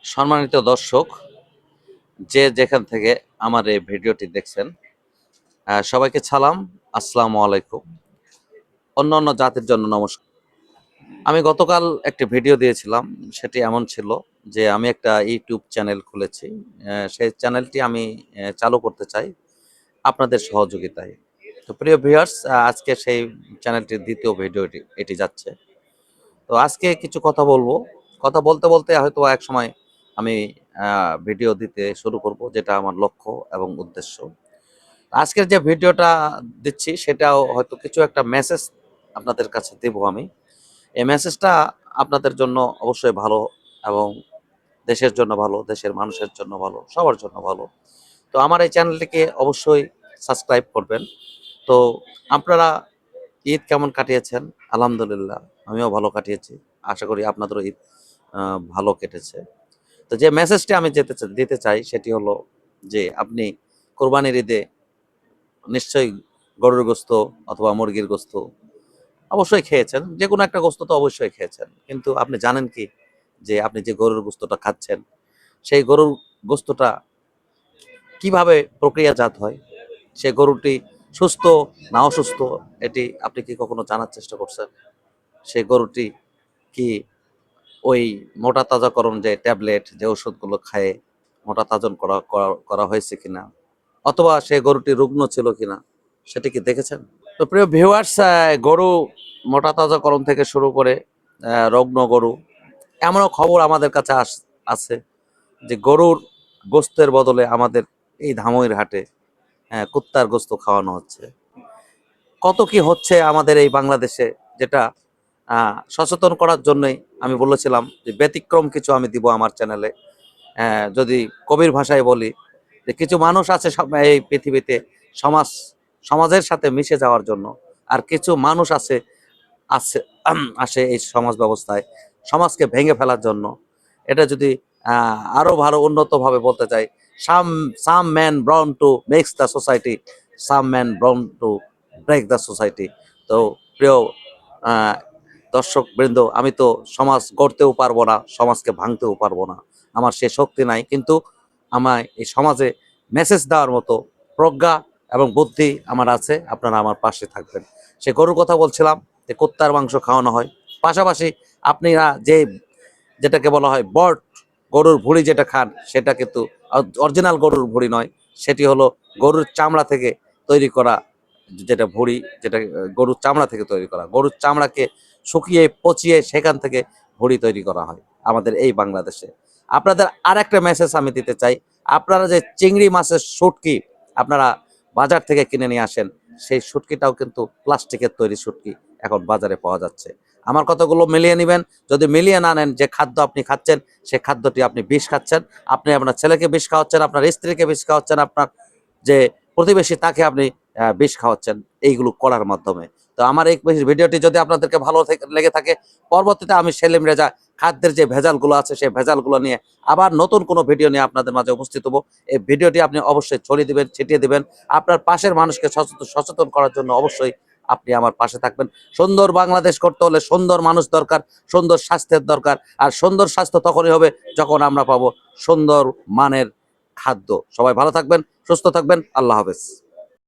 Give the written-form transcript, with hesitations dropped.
সম্মানিত দর্শক, যে যেখান থেকে আমার এই ভিডিওটি দেখছেন, সবাইকে সালাম, আসসালামু আলাইকুম। অন্যান্য জাতির জন্য নমস্কার। আমি গতকাল একটি ভিডিও দিয়েছিলাম, সেটি এমন ছিল যে আমি একটা ইউটিউব চ্যানেল খুলেছি। সেই চ্যানেলটি আমি চালু করতে চাই আপনাদের সহযোগিতায়। তো প্রিয় ভিউয়ার্স, আজকে সেই চ্যানেলটির দ্বিতীয় ভিডিওটি এটি যাচ্ছে। তো আজকে কিছু কথা বলবো। কথা বলতে বলতে হয়তো একসময় আমি ভিডিও দিতে শুরু করব, যেটা আমার লক্ষ্য এবং উদ্দেশ্য। আজকের যে ভিডিওটা দিচ্ছি সেটাও হয়তো কিছু একটা মেসেজ আপনাদের কাছে দেব আমি। এই মেসেজটা আপনাদের জন্য অবশ্যই ভালো এবং দেশের জন্য ভালো, দেশের মানুষের জন্য ভালো, সবার জন্য ভালো। তো আমার এই চ্যানেলটিকে অবশ্যই সাবস্ক্রাইব করবেন। তো আপনারা ঈদ কেমন কাটিয়েছেন? আলহামদুলিল্লাহ, আমিও ভালো কাটিয়েছি। আশা করি আপনাদেরও ঈদ ভালো কেটেছে। তো যে মেসেজটি আমি দিতে চাই সেটি হলো যে আপনি কোরবানির ঈদে নিশ্চয়ই গরুর গোস্ত অথবা মুরগির গোস্ত অবশ্যই খেয়েছেন। যে কোনো একটা গোস্ত তো অবশ্যই খেয়েছেন। কিন্তু আপনি জানেন কি যে আপনি যে গরুর গোস্তটা খাচ্ছেন, সেই গরুর গোস্তটা কিভাবে প্রক্রিয়াজাত হয়? সে গরুটি সুস্থ না অসুস্থ, এটি আপনি কি কখনো জানার চেষ্টা করছেন? সেই গরুটি কি ওই মোটা তাজাকরণ যে ট্যাবলেট, যে ওষুধগুলো খায় মোটা তাজন করা করা করা হয়েছে কিনা? অথবা সে গরুটি রুগ্ন ছিল কিনা? সেটি কি দেখেছেন? তো প্রিয় ভিউয়ার্স, গরু মোটা তাজাকরণ থেকে শুরু করে রগ্ন গরু, এমনও খবর আমাদের কাছে আছে যে গরুর গোস্তের বদলে আমাদের এই ধামইর হাটে কুত্তার গোস্ত খাওয়ানো হচ্ছে। কত কি হচ্ছে আমাদের এই বাংলাদেশে, যেটা সচেতন করার জন্যই আমি বলেছিলাম যে ব্যতিক্রম কিছু আমি দিব আমার চ্যানেলে। যদি কবির ভাষায় বলি যে কিছু মানুষ আছে এই পৃথিবীতে সমাজ সমাজের সাথে মিশে যাওয়ার জন্য, আর কিছু মানুষ আছে আছে আসে এই সমাজ ব্যবস্থায় সমাজকে ভেঙে ফেলার জন্য। এটা যদি আরো ভালো উন্নতভাবে বলতে চাই, some some man brown to makes the society, some man brown to break the society. তো প্রিয় আহ, দর্শক বৃন্দ, আমি তো সমাজ গড়তেও পারবো না, সমাজকে ভাঙতেও পারবো না, আমার সে শক্তি নাই। কিন্তু আমায় এই সমাজে মেসেজ দেওয়ার মতো প্রজ্ঞা এবং বুদ্ধি আমার আছে। আপনারা আমার পাশে থাকবেন। সে গরুর কথা বলছিলাম যে কুত্তার মাংস খাওয়ানো হয়, পাশাপাশি আপনারা যেটাকে বলা হয় বট, গরুর ভুঁড়ি যেটা খান, সেটা কিন্তু অরিজিনাল গরুর ভুঁড়ি নয়। সেটি হলো গরুর চামড়া থেকে তৈরি করা, যেটা ভুঁড়ি, যেটা গরুর চামড়া থেকে তৈরি করা। গরুর চামড়াকে শুকিয়ে পচিয়ে সেখান থেকে ভুঁড়ি তৈরি করা হয় আমাদের এই বাংলাদেশে। আপনাদের আর একটা মেসেজ আমি দিতে চাই, আপনারা যে চিংড়ি মাছের শুটকি আপনারা বাজার থেকে কিনে নিয়ে আসেন, সেই শুটকিটাও কিন্তু প্লাস্টিকের তৈরি শুটকি এখন বাজারে পাওয়া যাচ্ছে। আমার কথাগুলো মিলিয়ে নেবেন। যদি মিলিয়ে না নেন, যে খাদ্য আপনি খাচ্ছেন সেই খাদ্যটি আপনি বিষ খাচ্ছেন। আপনি আপনার ছেলেকে বিষ খাওয়াচ্ছেন, আপনার স্ত্রীকে বিষ খাওয়াচ্ছেন, আপনার যে প্রতিবেশী তাকে আপনি বিষ খাওয়াচ্ছেন এইগুলো করার মাধ্যমে। তো আমার এই ভিডিওটি যদি আপনাদেরকে ভালো লেগে থাকে, পরবর্তীতে আমি সেলিম রেজা খাদ্যের যে ভেজালগুলো আছে সেই ভেজালগুলো নিয়ে আবার নতুন কোনো ভিডিও নিয়ে আপনাদের মাঝে উপস্থিত হবো। এই ভিডিওটি আপনি অবশ্যই ছড়িয়ে দিবেন, ছিটিয়ে দিবেন। আপনার পাশের মানুষকে সচেতন করার জন্য অবশ্যই আপনি আমার পাশে থাকবেন। সুন্দর বাংলাদেশ করতে হলে সুন্দর মানুষ দরকার, সুন্দর স্বাস্থ্যের দরকার। আর সুন্দর স্বাস্থ্য তখনই হবে যখন আমরা পাবো সুন্দর মানের খাদ্য। সবাই ভালো থাকবেন, সুস্থ থাকবেন। আল্লাহ হাফেজ।